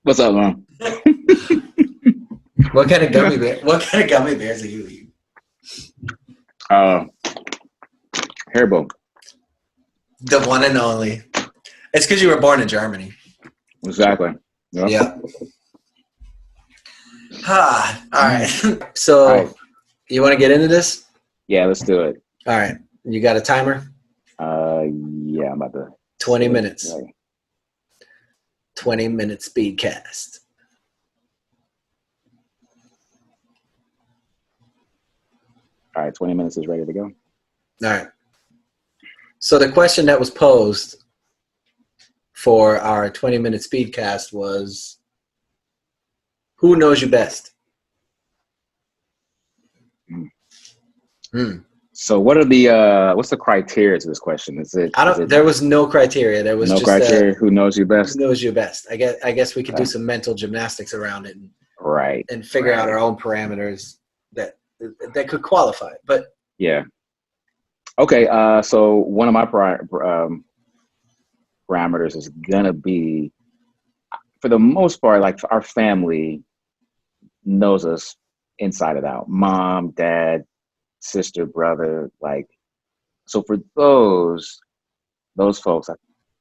What's up, man? What kind of gummy bear? What kind of gummy bears are you eating? Haribo. The one and only. It's because you were born in Germany. Exactly. Yep. Yeah. All right. So, All right. you want to get into this? Yeah, let's do it. All right. You got a timer? Yeah, I'm about to. 20 minutes. Right. 20-minute speed cast. All right, 20 minutes is ready to go. All right. So the question that was posed for our 20-minute speed cast was, who knows you best? So what are the what's the criteria to this question? There was no criteria. There was no just criteria. Who knows you best? Who knows you best? I guess we could do some mental gymnastics around it and figure out our own parameters that could qualify. But yeah. Okay. So one of my parameters is gonna be, for the most part, like our family knows us inside and out. Mom, dad, sister, brother, like, so for those folks, I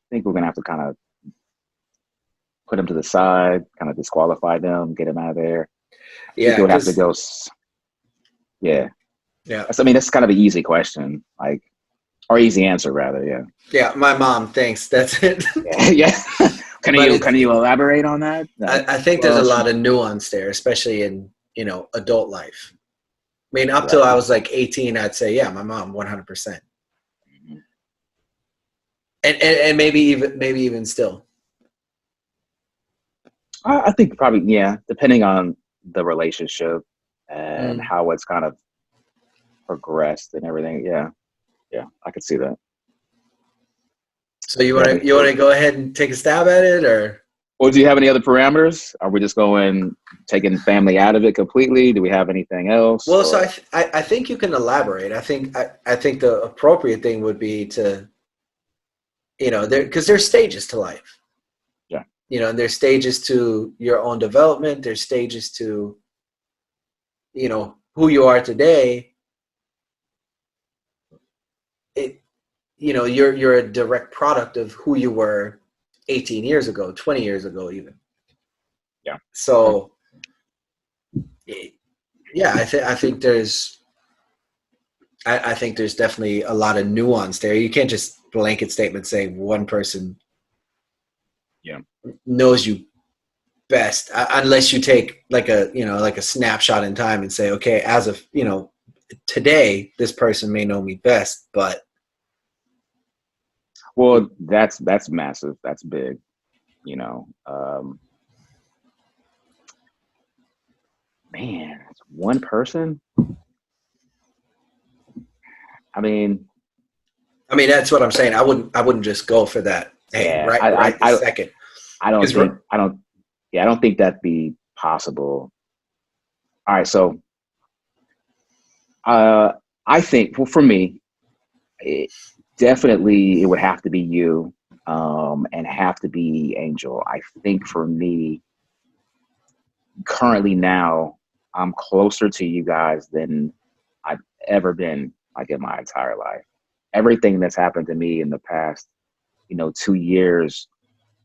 think we're gonna have to kind of put them to the side, kind of disqualify them, get them out of there. Yeah, would have to go. Yeah. I mean, that's kind of an easy question, like, or easy answer rather. Yeah. Yeah, my mom thinks that's it. Yeah. Can you elaborate on that? I think there's a lot of nuance there, especially in adult life. I mean, up till I was like 18, I'd say, yeah, my mom, 100%. Mm-hmm. And maybe even still. I think probably, yeah, depending on the relationship and how it's kind of progressed and everything. Yeah, I could see that. So you want to go ahead and take a stab at it, or? Well, do you have any other parameters? Are we just taking family out of it completely? Do we have anything else? Well, so I think you can elaborate. I think the appropriate thing would be to, because there's stages to life. Yeah. And there's stages to your own development. There's stages to, who you are today. You're a direct product of who you were 18 years ago, 20 years ago, even. Yeah. So, yeah, I think there's definitely a lot of nuance there. You can't just blanket statement say one person knows you best, unless you take like a snapshot in time and say, okay, as of today, this person may know me best, but. Well, that's massive. That's big, man, it's one person. I mean, that's what I'm saying. I wouldn't just go for that. Hey, right this second. I don't think that'd be possible. All right, so I think, well, for me, definitely it would have to be you, and have to be Angel. I think for me, currently now, I'm closer to you guys than I've ever been, like, in my entire life. Everything that's happened to me in the past, 2 years,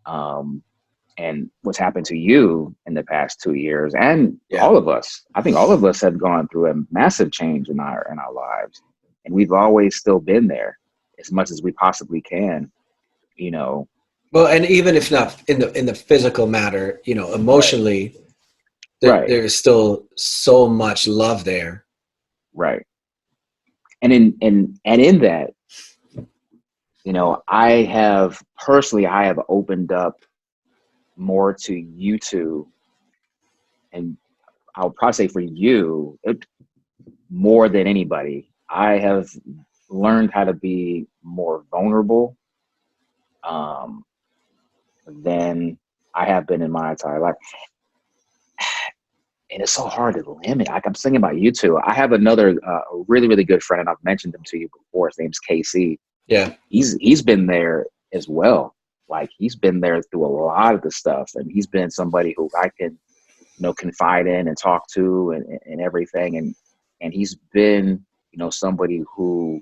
and what's happened to you in the past 2 years, and all of us, I think all of us have gone through a massive change in our lives, and we've always still been there as much as we possibly can, Well, and even if not in the physical matter, emotionally, there's still so much love there. Right. And in that, I have opened up more to you two, and I'll probably say for you, more than anybody. I have learned how to be more vulnerable than I have been in my entire life. And it's so hard to limit. Like, I'm thinking about you two. I have another really, really good friend, and I've mentioned him to you before. His name's KC. Yeah. He's been there as well. Like he's been there through a lot of the stuff, and he's been somebody who I can, confide in and talk to and everything. And he's been, somebody who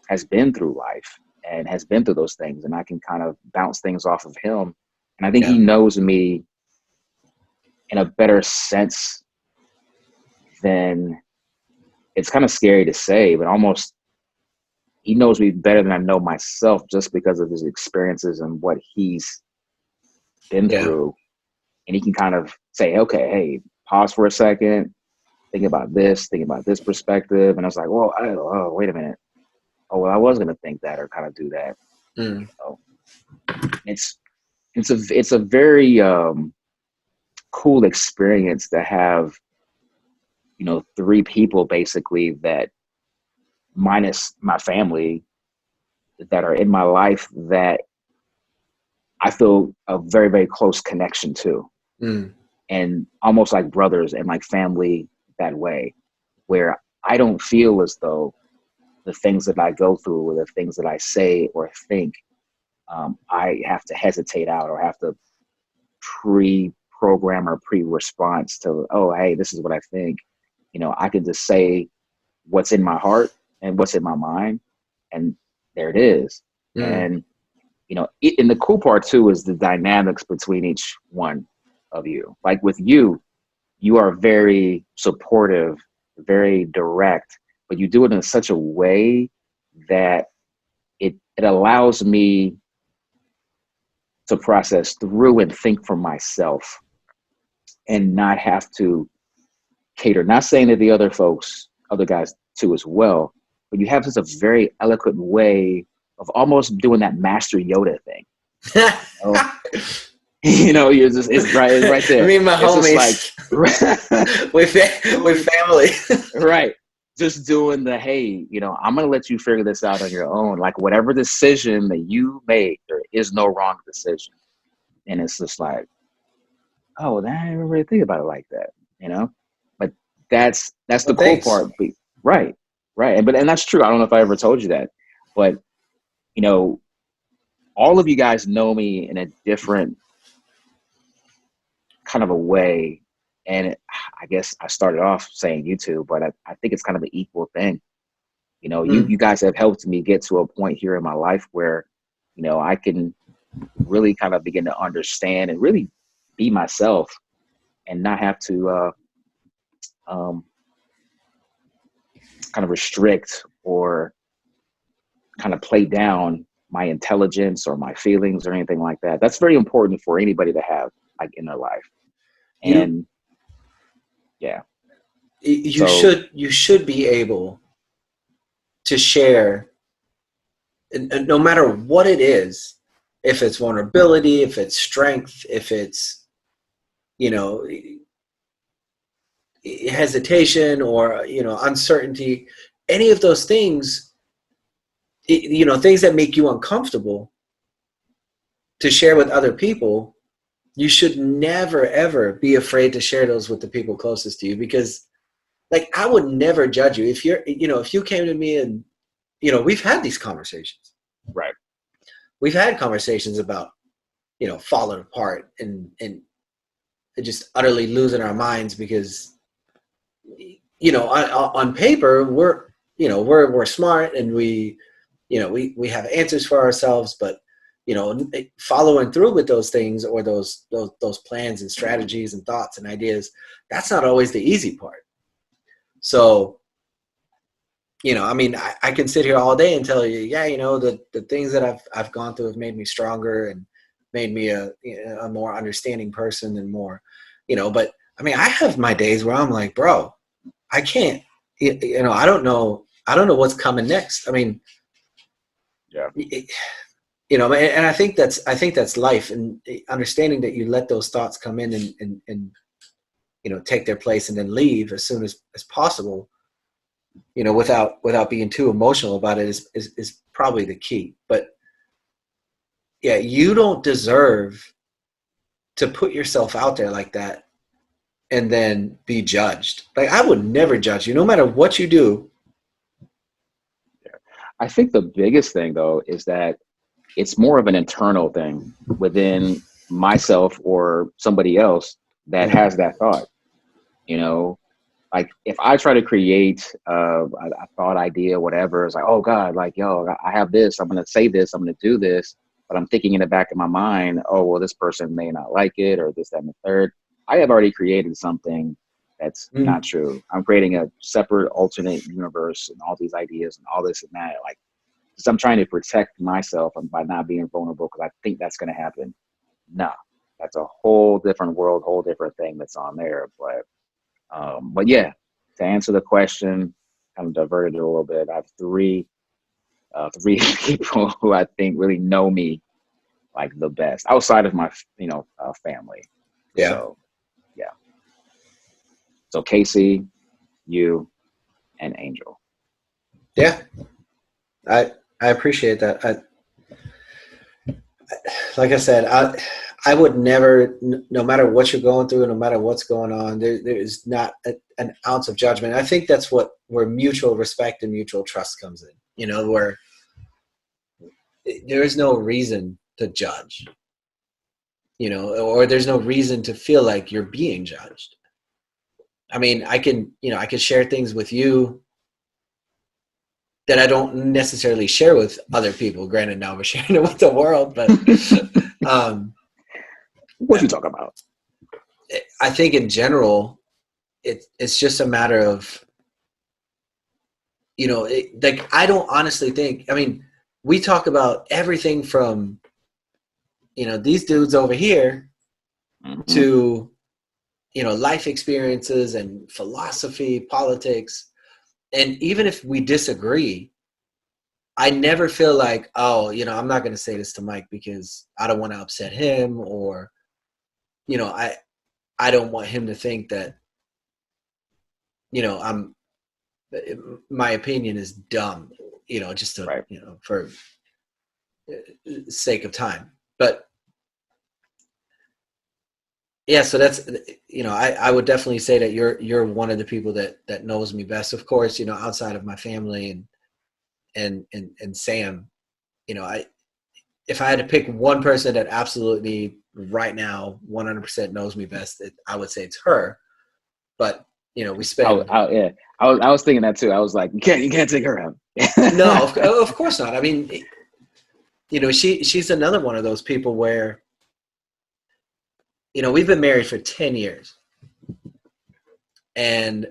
has been through life and has been through those things, and I can kind of bounce things off of him. And I think he knows me in a better sense than, it's kind of scary to say, but almost he knows me better than I know myself, just because of his experiences and what he's been through. And he can kind of say, okay, hey, pause for a second, think about this perspective. And I was like, well, oh, wait a minute. Oh, well, I was going to think that or kind of do that. So it's a very cool experience to have, 3 people basically, that minus my family, that are in my life, that I feel a very, very close connection to. And almost like brothers and like family that way, where I don't feel as though the things that I go through or the things that I say or think, I have to hesitate out or have to pre-program or pre-response to, oh, hey, this is what I think. I can just say what's in my heart and what's in my mind, and there it is. And, and the cool part too is the dynamics between each one of you. Like with you, you are very supportive, very direct, but you do it in such a way that it allows me to process through and think for myself and not have to cater. Not saying that the other guys too as well, but you have just a very eloquent way of almost doing that Master Yoda thing. You're just, it's right there. Me and my homies, like, with family. Right. Just doing the, hey, I'm going to let you figure this out on your own. Like whatever decision that you make, there is no wrong decision. And it's just like, oh, I didn't really think about it like that, But that's the cool part. Right. And that's true. I don't know if I ever told you that, but all of you guys know me in a different kind of a way. And I guess I started off saying YouTube, but I think it's kind of an equal thing. You guys have helped me get to a point here in my life where, I can really kind of begin to understand and really be myself and not have to kind of restrict or kind of play down my intelligence or my feelings or anything like that. That's very important for anybody to have like in their life. And you should be able to share, and no matter what it is, if it's vulnerability, if it's strength, if it's hesitation or uncertainty, any of those things, things that make you uncomfortable to share with other people, you should never ever be afraid to share those with the people closest to you, because like I would never judge you if if you came to me and we've had these conversations. Right. We've had conversations about falling apart and just utterly losing our minds because on paper we're smart and we have answers for ourselves, but following through with those things or those plans and strategies and thoughts and ideas, that's not always the easy part. So, I can sit here all day and tell you, the things that I've gone through have made me stronger and made me a more understanding person and more, but I have my days where I'm like, bro, I can't, I don't know what's coming next. And I think that's life, and understanding that you let those thoughts come in and take their place and then leave as soon as possible, without being too emotional about it is probably the key. But yeah, you don't deserve to put yourself out there like that and then be judged. Like I would never judge you, no matter what you do. I think the biggest thing though is that it's more of an internal thing within myself or somebody else that has that thought. You know, like if I try to create a thought idea, whatever, it's like, oh God, like, yo, I have this, I'm going to say this, I'm going to do this, but I'm thinking in the back of my mind, oh, well, this person may not like it or this, that, and the third. I have already created something that's not Mm. true. I'm creating a separate alternate universe and all these ideas and all this and that. Like, because I'm trying to protect myself and by not being vulnerable because I think that's going to happen. No, that's a whole different world, whole different thing that's on there. But yeah, to answer the question, kind of diverted it a little bit. I have three people who I think really know me like the best outside of my, family. Yeah. So yeah, so Casey, you, and Angel. Yeah. I appreciate that. Like I said, I would never, no matter what you're going through, no matter what's going on, there is not an ounce of judgment. I think that's where mutual respect and mutual trust comes in. You know, where there is no reason to judge. You know, or there's no reason to feel like you're being judged. I mean, I can share things with you that I don't necessarily share with other people. Granted, now we're sharing it with the world, but What you talk about? I think in general, it's just a matter of, like, I don't honestly think, I mean, we talk about everything from, these dudes over here Mm-hmm. to, life experiences and philosophy, politics. And even if we disagree, I never feel like, oh, I'm not going to say this to Mike because I don't want to upset him, or, I don't want him to think that, my opinion is dumb, just to, Right. for sake of time. But yeah, so that's, I would definitely say that you're one of the people that knows me best, of course, outside of my family and Sam. If I had to pick one person that absolutely right now 100% knows me best, I would say it's her. But we spend. Yeah, I was thinking that too. I was like, you can't take her out. No, of course not. I mean, she's another one of those people where, we've been married for 10 years, and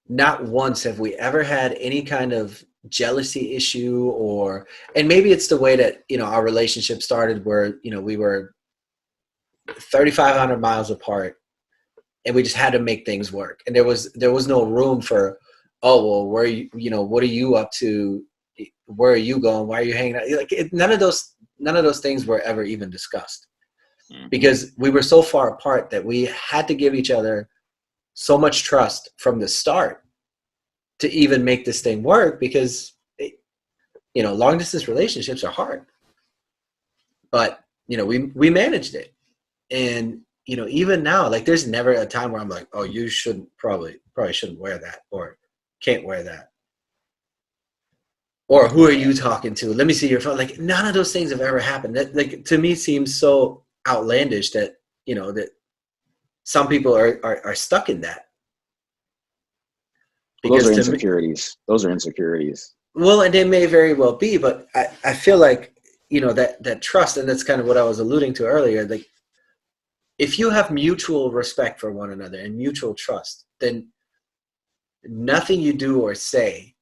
not once have we ever had any kind of jealousy issue, and maybe it's the way that, our relationship started, where, we were 3,500 miles apart, and we just had to make things work. And there was no room for, oh, well, where what are you up to? Where are you going? Why are you hanging out? Like, none of those things were ever even discussed, because we were so far apart that we had to give each other so much trust from the start to even make this thing work, because long distance relationships are hard, but we managed it. And even now, like, there's never a time where I'm like, oh, you probably shouldn't wear that, or can't wear that, or who are you talking to, let me see your phone. Like, none of those things have ever happened. That, like, to me, seems so outlandish that that some people are stuck in that. Because those are insecurities. Those are insecurities. Well, and they may very well be, but I feel like, that trust, and that's kind of what I was alluding to earlier. Like, if you have mutual respect for one another and mutual trust, then nothing you do or say,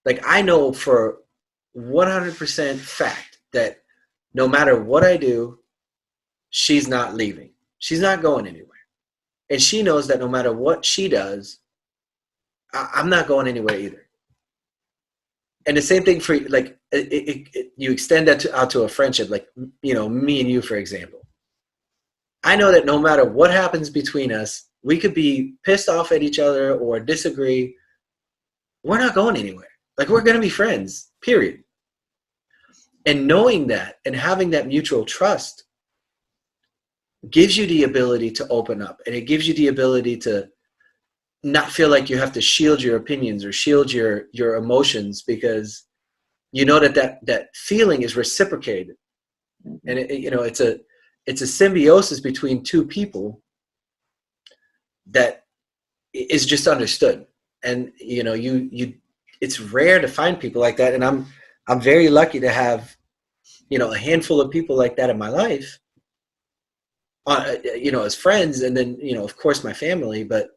like, I know for 100% fact that no matter what I do, she's not leaving. She's not going anywhere. And she knows that no matter what she does, I'm not going anywhere either. And the same thing for, like, you extend that out to a friendship, like, me and you, for example. I know that no matter what happens between us, we could be pissed off at each other or disagree. We're not going anywhere. Like, we're going to be friends, period. And knowing that and having that mutual trust gives you the ability to open up, and it gives you the ability to not feel like you have to shield your opinions or shield your emotions, because you know that feeling is reciprocated, Mm-hmm. and it's a symbiosis between two people that is just understood. And it's rare to find people like that, and I'm very lucky to have a handful of people like that in my life, as friends, and then of course my family. But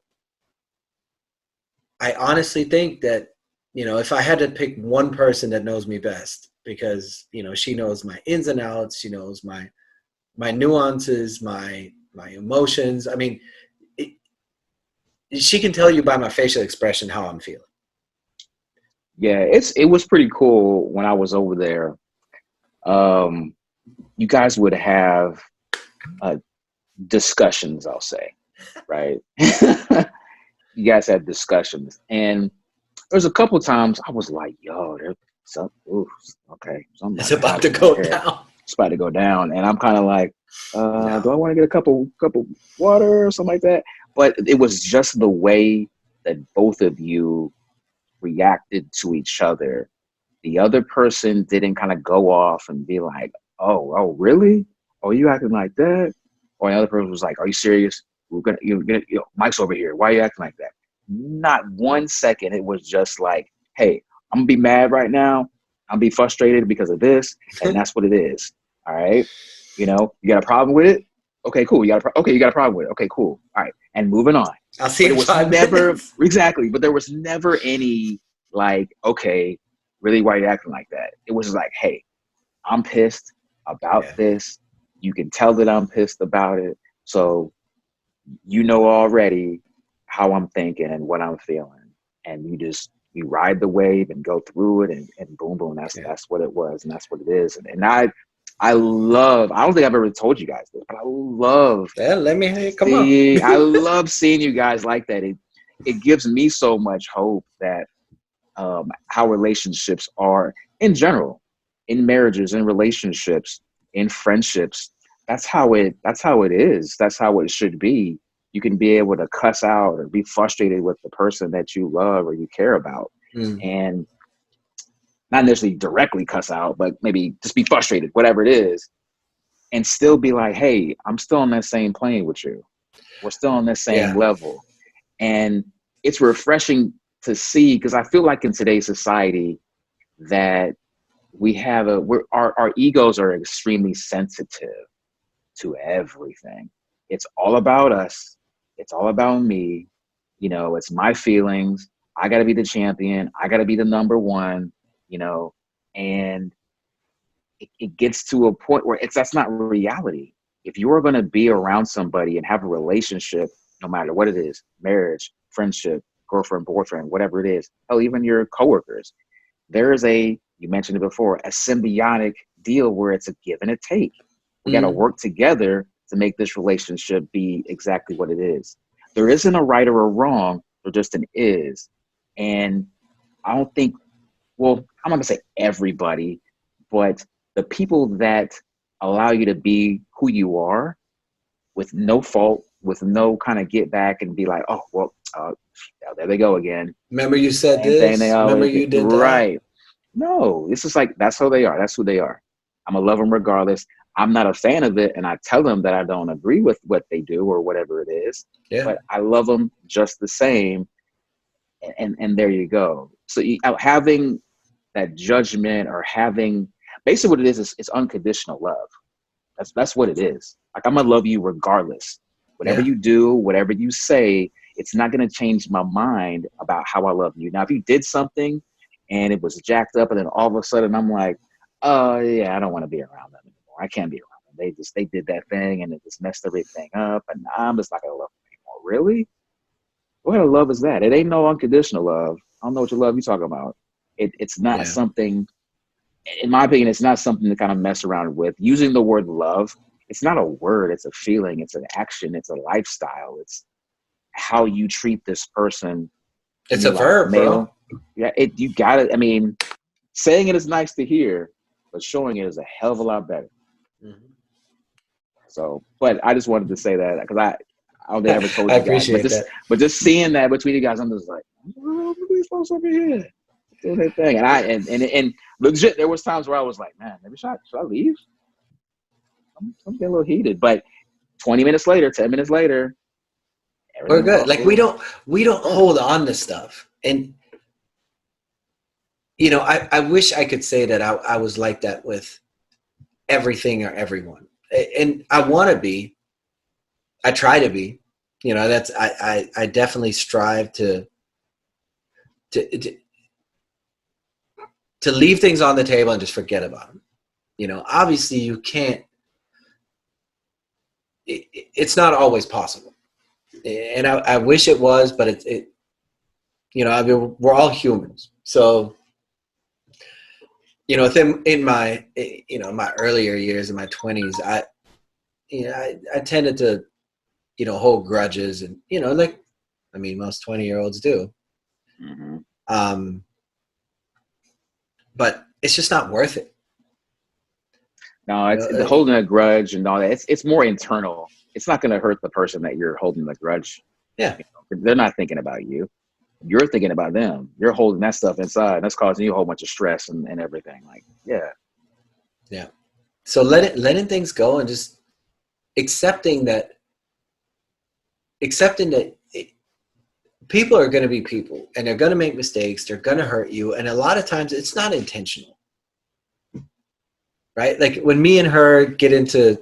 I honestly think that if I had to pick one person that knows me best, because she knows my ins and outs, she knows my nuances, my emotions. I mean, she can tell you by my facial expression how I'm feeling. Yeah, it was pretty cool when I was over there. You guys would have discussions, I'll say, right? You guys had discussions, and there's a couple times I was like, "Yo, there's some, ooh, okay, something It's about to about to happen right go here. down. It's about to go down," and I'm kind of like, "Do I No. want to get a couple water or something like that?" But it was just the way that both of you reacted to each other. The other person didn't kind of go off and be like, oh, really? Oh, you acting like that? Or the other person was like, are you serious? Mike's over here. Why are you acting like that? Not 1 second. It was just like, hey, I'm gonna be mad right now. I'm be frustrated because of this, and that's what it is. All right. You got a problem with it? Okay, cool. You got a problem with it. Okay, cool. All right. And moving on. I'll see But you it in was 5 minutes. exactly, but there was never any like, okay, really, why are you acting like that? It was just like, hey, I'm pissed about Yeah. this. You can tell that I'm pissed about it. So already how I'm thinking and what I'm feeling. And you ride the wave and go through it, and boom, boom. That's what it was, and that's what it is. And I love, I don't think I've ever told you guys this, but I love Yeah, let me hear you. Come on. I love seeing you guys like that. It gives me so much hope that how relationships are in general, in marriages, in relationships, in friendships. That's how it is. That's how it should be. You can be able to cuss out or be frustrated with the person that you love or you care about, and not necessarily directly cuss out, but maybe just be frustrated, whatever it is, and still be like, hey, I'm still on that same plane with you. We're still on that same Yeah. level. And it's refreshing to see, because I feel like in today's society that our egos are extremely sensitive to everything. It's all about us. It's all about me. It's my feelings. I got to be the champion. I got to be the number one, and it gets to a point where that's not reality. If you're going to be around somebody and have a relationship, no matter what it is, marriage, friendship, girlfriend, boyfriend, whatever it is, hell, even your coworkers, there is you mentioned it before, a symbiotic deal where it's a give and a take. We got to work together to make this relationship be exactly what it is. There isn't a right or a wrong, there just an is. And I don't think, well, I'm not going to say everybody, but the people that allow you to be who you are with no fault, with no kind of get back and be like, oh, well, there they go again. Remember you said Same thing they this? Remember always do. you did that? Right. No, it's just like, that's how they are. That's who they are. I'm going to love them regardless. I'm not a fan of it, and I tell them that I don't agree with what they do or whatever it is, Yeah. but I love them just the same. And there you go. So having that judgment, or having, basically what it is it's unconditional love. That's what it is. Like, I'm gonna love you regardless. Whatever Yeah. you do, whatever you say, it's not gonna change my mind about how I love you. Now, if you did something and it was jacked up, and then all of a sudden I'm like, oh yeah, I don't want to be around them anymore. I can't be around them. They did that thing and it just messed everything up, and I'm just not gonna love them anymore. Really? What kind of love is that? It ain't no unconditional love. I don't know what your love you talking about. It's not Yeah. something, in my opinion, it's not something to kind of mess around with. Using the word love, it's not a word, it's a feeling, it's an action, it's a lifestyle. It's how you treat this person in It's your a life, verb, bro. male. Yeah, you got it. I mean, saying it is nice to hear, but showing it is a hell of a lot better. So, but I just wanted to say that because I don't think I ever told I you guys, appreciate that. but just seeing that between you guys, I'm just like, oh, these folks over here doing their thing, and Legit, there was times where I was like, man, maybe should I leave? I'm getting a little heated. But 20 minutes later, 10 minutes later, We're everything's good. all Like cool. we don't Yeah. hold on to stuff. And I wish I could say that I was like that with everything or everyone. And I want to be. I try to be. That's I definitely strive to to leave things on the table and just forget about them. Obviously you can't. It's not always possible, and I wish it was, but I mean, we're all humans. So, in my, my earlier years in my 20s, I tended to, hold grudges and, like, I mean, most 20-year-olds do. Mm-hmm. But it's just not worth it. No, it's the holding a grudge and all that. It's more internal. It's not going to hurt the person that you're holding the grudge. Yeah. They're not thinking about you. You're thinking about them. You're holding that stuff inside. That's causing you a whole bunch of stress and everything. Like, yeah. Yeah. So letting things go and just accepting that people are going to be people and they're going to make mistakes. They're going to hurt you. And a lot of times it's not intentional, right? Like when me and her get into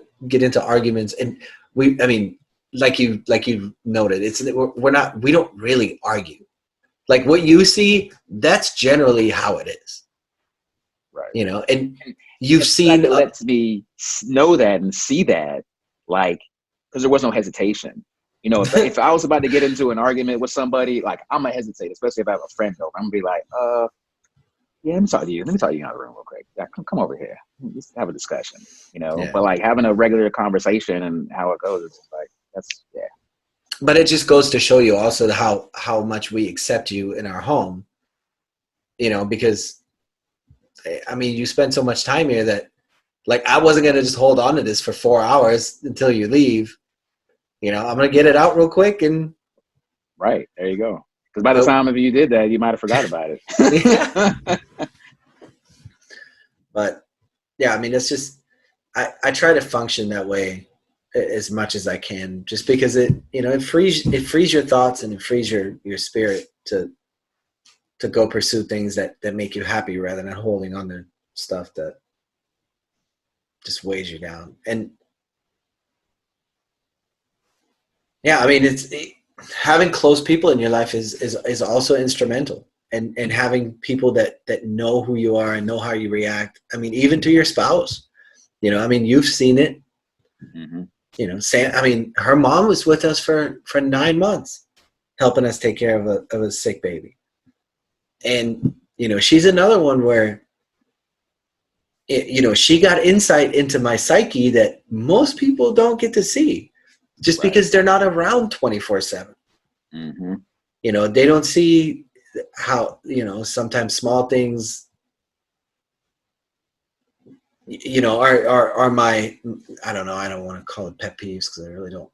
arguments and I mean, like you noted, we don't really argue. Like what you see, that's generally how it is. Right. And you've seen. It lets me know that and see that, like, because there was no hesitation. If I was about to get into an argument with somebody, like, I'm gonna hesitate, especially if I have a friend over. I'm gonna be like, yeah, let me talk to you. Let me talk to you in the room real quick. Yeah, come over here. Let's have a discussion. Yeah. But like having a regular conversation and how it goes, it's like yeah. But it just goes to show you also how much we accept you in our home. Because I mean, you spend so much time here that, like, I wasn't gonna just hold on to this for 4 hours until you leave. I'm gonna get it out real quick and. Right, there you go. Because by the time if you did that, you might have forgot about it. But yeah, I mean, it's just I try to function that way as much as I can, just because it frees your thoughts and it frees your spirit to go pursue things that make you happy rather than holding on to stuff that just weighs you down. And yeah, I mean, having close people in your life is also instrumental, and having people that know who you are and know how you react. I mean, even to your spouse, I mean, you've seen it. Mm-hmm. Sam, I mean, her mom was with us for 9 months, helping us take care of a sick baby. And, she's another one where, she got insight into my psyche that most people don't get to see, just Right. because they're not around 24/7. Mm-hmm. They don't see how, sometimes small things, are my, I don't know, I don't want to call it pet peeves because I really don't.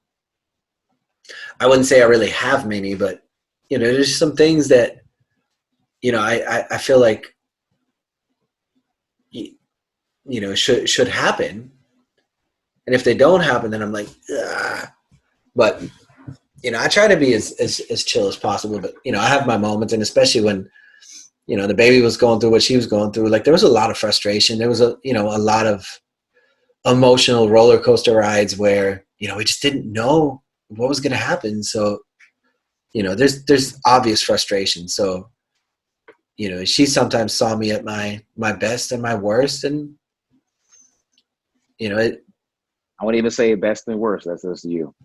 I wouldn't say I really have many, but, there's some things that, I feel like, should happen. And if they don't happen, then I'm like, ugh. But, I try to be as chill as possible. But, I have my moments, and especially when, the baby was going through what she was going through, like there was a lot of frustration. There was a lot of emotional roller coaster rides where, we just didn't know what was going to happen. So, there's obvious frustration. So, she sometimes saw me at my best and my worst, and I wouldn't even say best and worst. That's just you.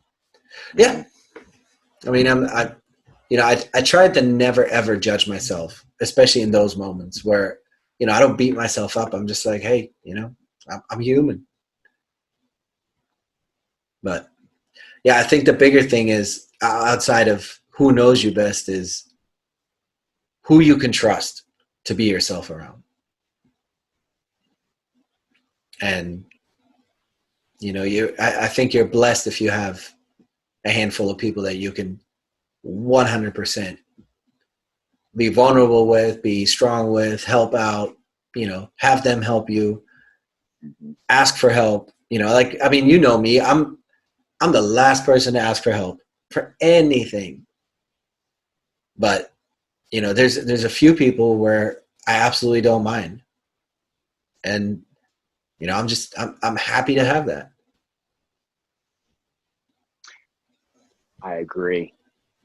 Yeah. I mean, I tried to never ever judge myself, especially in those moments where, I don't beat myself up. I'm just like, hey, I'm human. But yeah, I think the bigger thing is, outside of who knows you best, is who you can trust to be yourself around. And, I think you're blessed if you have a handful of people that you can 100% be vulnerable with, be strong with, help out, have them help you, Mhm. ask for help. Like, I mean, you know me, I'm the last person to ask for help for anything. But, there's a few people where I absolutely don't mind. And, I'm happy to have that. I agree.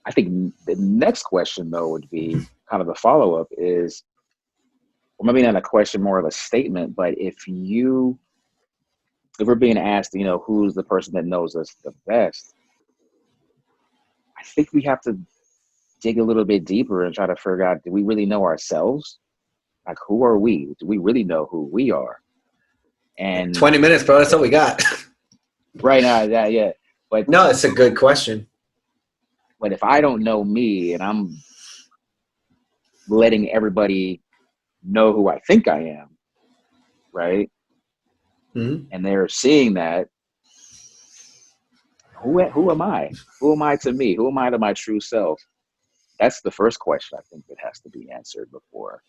I think the next question though would be kind of the follow up is, or maybe not a question, more of a statement. But if we're being asked, who's the person that knows us the best, I think we have to dig a little bit deeper and try to figure out, do we really know ourselves? Like, who are we? Do we really know who we are? And 20 minutes, bro. That's all we got. right now, yeah. But No, it's a good question. if I don't know me and I'm letting everybody know who I think I am, right? Mm-hmm. And they're seeing that, who am I? Who am I to me? Who am I to my true self? That's the first question I think that has to be answered before.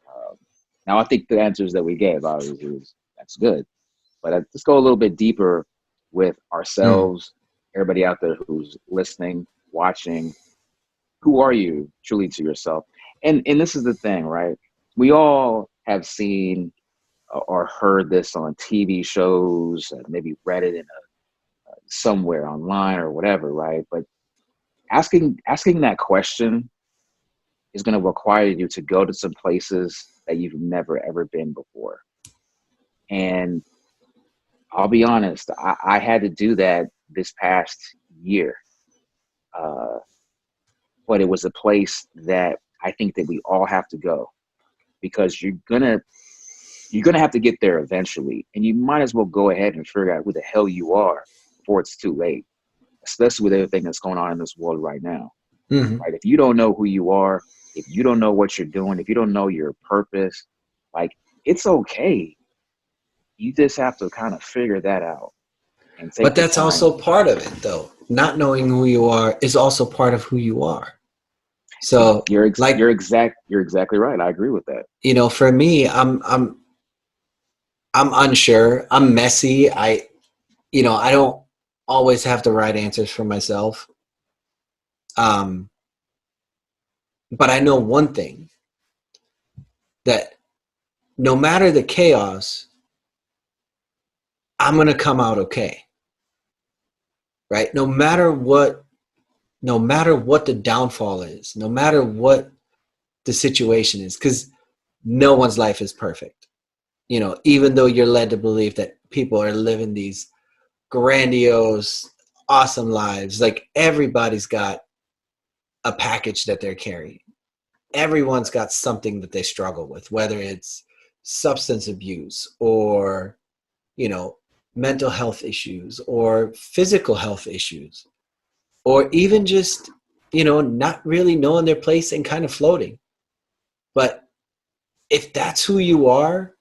Um, Now, I think the answers that we gave, obviously, that's good. But let's go a little bit deeper with Mm. ourselves, everybody out there who's listening, watching. Who are you truly to yourself? And this is the thing, right? We all have seen or heard this on TV shows, maybe read it in somewhere online or whatever, right? But asking that question is going to require you to go to some places that you've never ever been before. And I'll be honest, I had to do that this past year. Uh, but it was a place that I think that we all have to go, because you're gonna have to get there eventually, and you might as well go ahead and figure out who the hell you are before it's too late, especially with everything that's going on in this world right now. Mm-hmm. Right? If you don't know who you are, if you don't know what you're doing, if you don't know your purpose, like, it's okay. You just have to kind of figure that out and But take the that's time. also part of it, though. Not knowing who you are is also part of who you are. So, like, You're exactly right. I agree with that. for me, I'm unsure. I'm messy. I don't always have the right answers for myself. Um, but I know one thing, that no matter the chaos, I'm gonna come out okay. Right? No matter what the downfall is, no matter what the situation is, because no one's life is perfect. Even though you're led to believe that people are living these grandiose, awesome lives, like, everybody's got a package that they're carrying. Everyone's got something that they struggle with, whether it's substance abuse or, you know, mental health issues or physical health issues, or even just, not really knowing their place and kind of floating. But if that's who you are,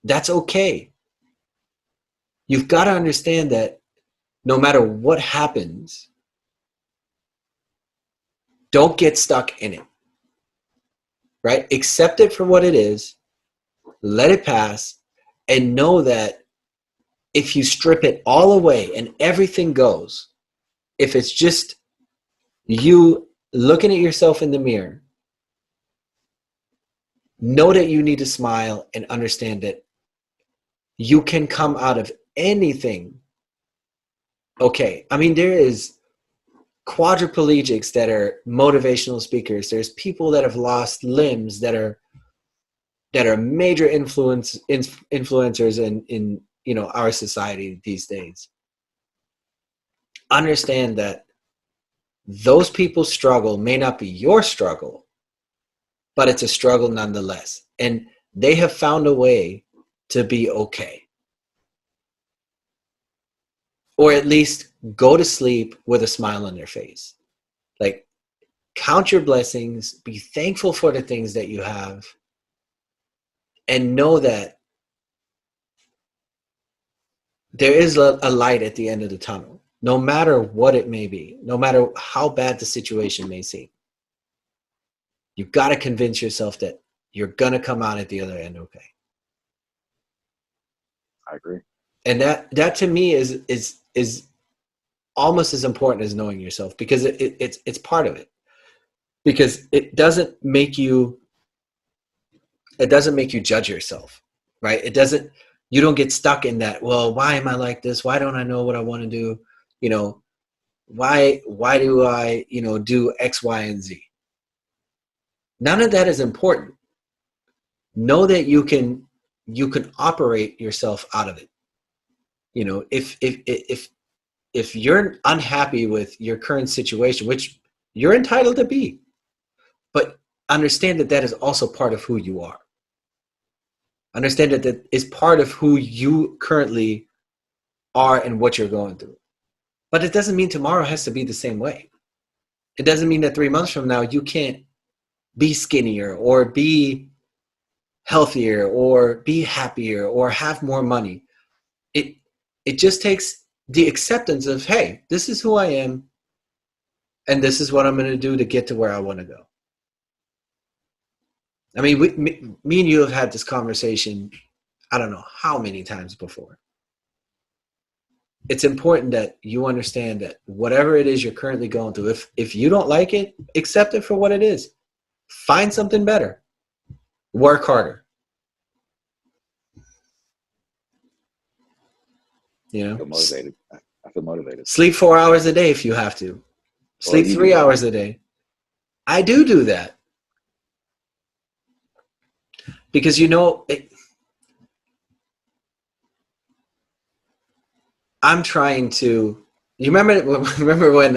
that's okay. You've got to understand that no matter what happens, don't get stuck in it, right? Accept it for what it is, let it pass, and know that if you strip it all away and everything goes, if it's just you looking at yourself in the mirror, know that you need to smile and understand that you can come out of anything okay. I mean, there is quadriplegics that are motivational speakers. There's people that have lost limbs that are major influencers in our society these days. Understand that those people's struggle may not be your struggle, but it's a struggle nonetheless, and they have found a way to be okay, or at least go to sleep with a smile on their face. Like, count your blessings, be thankful for the things that you have, and know that there is a light at the end of the tunnel, no matter what it may be, no matter how bad the situation may seem. You've got to convince yourself that you're going to come out at the other end okay. I agree. And that to me is almost as important as knowing yourself, because it's part of it. Because it doesn't make you judge yourself, right? You don't get stuck in that, well, why am I like this? Why don't I know what I want to do? You know, why do I, do X, Y, and Z? None of that is important. Know that you can operate yourself out of it. If you're unhappy with your current situation, which you're entitled to be, but understand that is also part of who you are. Understand that is part of who you currently are and what you're going through. But it doesn't mean tomorrow has to be the same way. It doesn't mean that 3 months from now you can't be skinnier or be healthier or be happier or have more money. It just takes the acceptance of, hey, this is who I am and this is what I'm going to do to get to where I want to go. I mean, me and you have had this conversation, I don't know how many times before. It's important that you understand that whatever it is you're currently going through, if you don't like it, accept it for what it is. Find something better. Work harder. I feel motivated. I feel motivated. Sleep 4 hours a day if you have to. Sleep 3 hours a day. I do that. Because I'm trying to. You remember when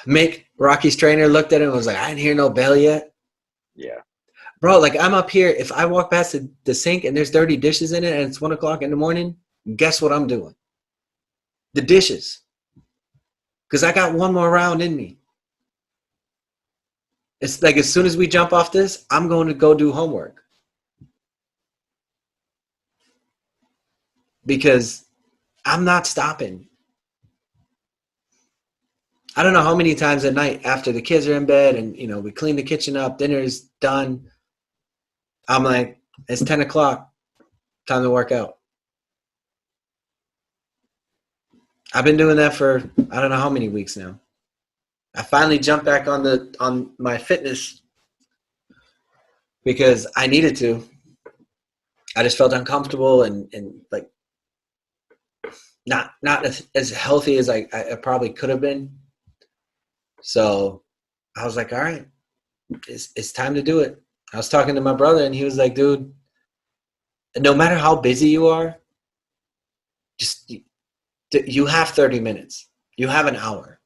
Mick, Rocky's trainer, looked at him and was like, "I didn't hear no bell yet." Yeah. Bro, like, I'm up here. If I walk past the sink and there's dirty dishes in it and it's 1 o'clock in the morning, guess what I'm doing? The dishes. Because I got one more round in me. It's like, as soon as we jump off this, I'm going to go do homework. Because I'm not stopping. I don't know how many times at night after the kids are in bed and, we clean the kitchen up, dinner's done, I'm like, it's 10 o'clock, time to work out. I've been doing that for I don't know how many weeks now. I finally jumped back on my fitness because I needed to. I just felt uncomfortable and like not as healthy as I probably could have been. So I was like, all right, it's time to do it. I was talking to my brother and he was like, dude, no matter how busy you are, just you have 30 minutes. You have an hour.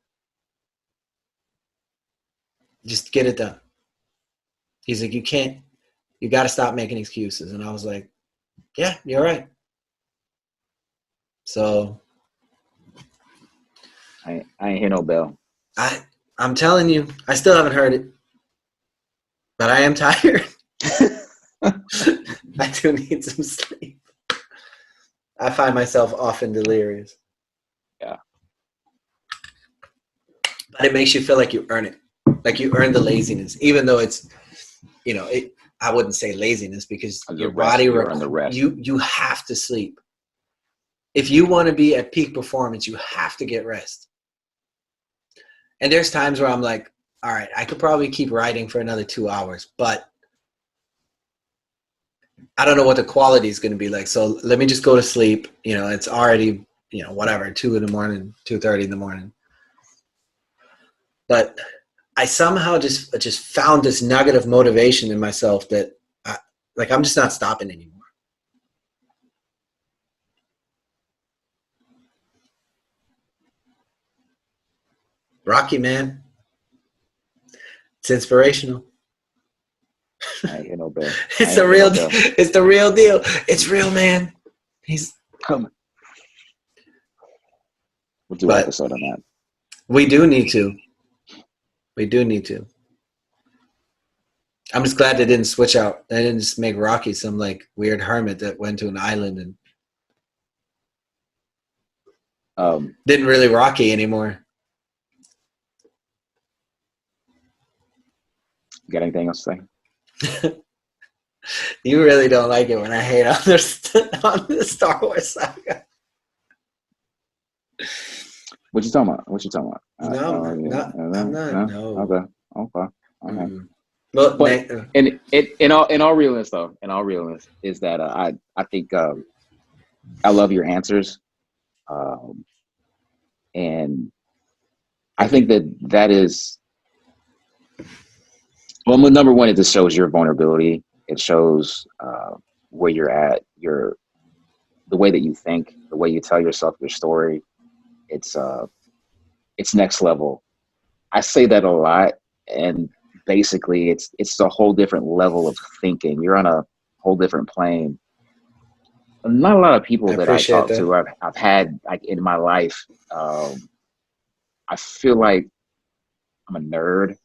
Just get it done. He's like, you got to stop making excuses. And I was like, yeah, you're right. So I ain't hear no bell. I'm telling you, I still haven't heard it, but I am tired. I do need some sleep. I find myself often delirious. Yeah. But it makes you feel like you earn it. Like you earn the laziness, even though it's, I wouldn't say laziness because your body, you have to sleep. If you want to be at peak performance, you have to get rest. And there's times where I'm like, all right, I could probably keep writing for another 2 hours, but I don't know what the quality is going to be like. So let me just go to sleep. It's already, whatever, 2 in the morning, 2:30 in the morning. But I somehow just found this nugget of motivation in myself that I'm just not stopping anymore. Rocky, man. It's inspirational. I ain't hear no bell. It's the real deal. It's the real deal. It's real, man. He's coming. We'll do an episode on that. We do need to. I'm just glad they didn't switch out. They didn't just make Rocky some like weird hermit that went to an island and didn't really Rocky anymore. Got anything else to say? You really don't like it when I hate on the Star Wars saga. What you talking about? What you talking about? No, I'm not. No. Okay. Okay. Mm. Well, But in all realness, though, in all realness, is that I think I love your answers, and I think that is, well, number one, it just shows your vulnerability. It shows where you're at, the way that you think, the way you tell yourself your story. It's next level. I say that a lot, and basically, it's a whole different level of thinking. You're on a whole different plane. Not a lot of I people that I appreciate talk that. to, I've had like in my life. I feel like I'm a nerd,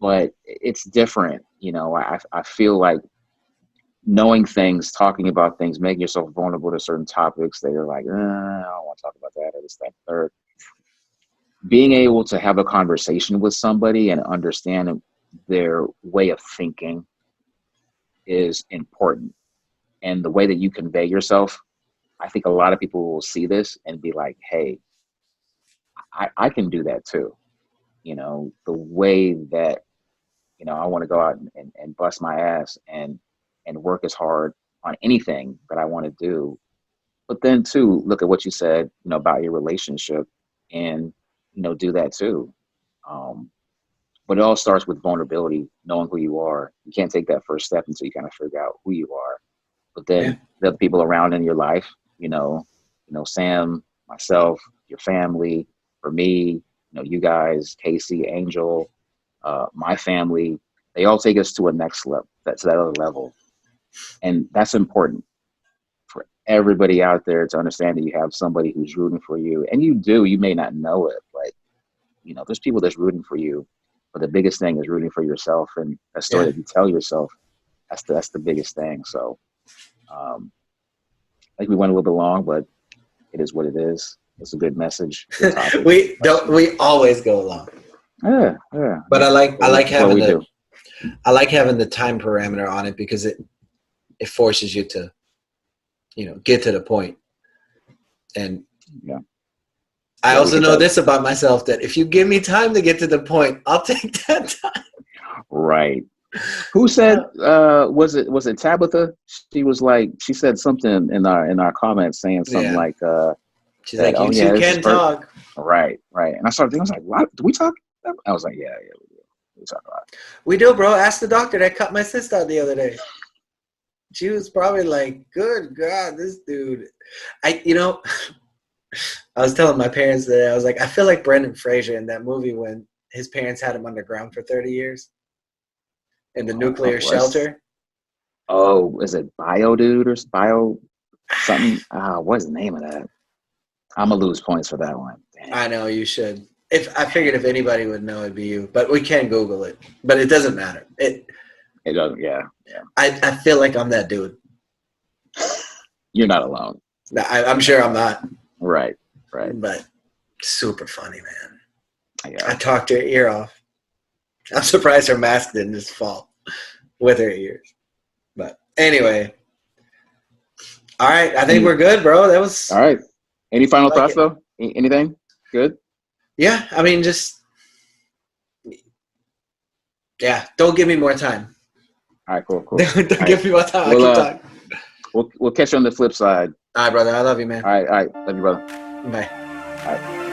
but it's different. You know, I feel like knowing things, talking about things, making yourself vulnerable to certain topics that you're like, I don't want to talk about that or this, that, third. Being able to have a conversation with somebody and understand their way of thinking is important. And the way that you convey yourself, I think a lot of people will see this and be like, hey, I can do that too. You know, the way that, I want to go out and bust my ass and work as hard on anything that I want to do. But then too, look at what you said, about your relationship and, do that too. But it all starts with vulnerability, knowing who you are. You can't take that first step until you kind of figure out who you are. But Yeah. then the other people around in your life, Sam, myself, your family, for me, you guys, Casey, Angel, my family, they all take us to a next level, to that other level. And that's important for everybody out there to understand that you have somebody who's rooting for you. And you may not know it, but there's people that's rooting for you. But the biggest thing is rooting for yourself, and that story that you tell yourself, that's the biggest thing. So I think we went a little bit long, but it is what it is. It's a good message. Good topic. We always go along. Yeah. But I like having I like having the time parameter on it because it forces you to, get to the point. And yeah. I also know this about myself, that if you give me time to get to the point, I'll take that time. Right. Who said, was it Tabitha? She said something in our comments saying something like, she's like, you two can talk. Right. And I started thinking, I was like, what? Do we talk? I was like, yeah, we talk about it. We do, bro. Ask the doctor that cut my cyst out the other day. She was probably like, good God, this dude. I was telling my parents that I was like, I feel like Brendan Fraser in that movie when his parents had him underground for 30 years in the nuclear shelter. Oh, is it Bio Dude or Bio something? What's the name of that? I'm going to lose points for that one. Damn. I know you should. I figured if anybody would know, it'd be you. But we can Google it. But it doesn't matter. It doesn't, yeah. I feel like I'm that dude. You're not alone. I'm sure I'm not. Right. But super funny, man. Yeah. I talked her ear off. I'm surprised her mask didn't just fall with her ears. But anyway. All right. I think we're good, bro. That was all right. Any final thoughts, though? Anything? Good? Yeah. I mean, just don't give me more time. All right, cool. Don't give me more time. I keep talking. We'll catch you on the flip side. All right, brother. I love you, man. All right. Love you, brother. Bye. All right.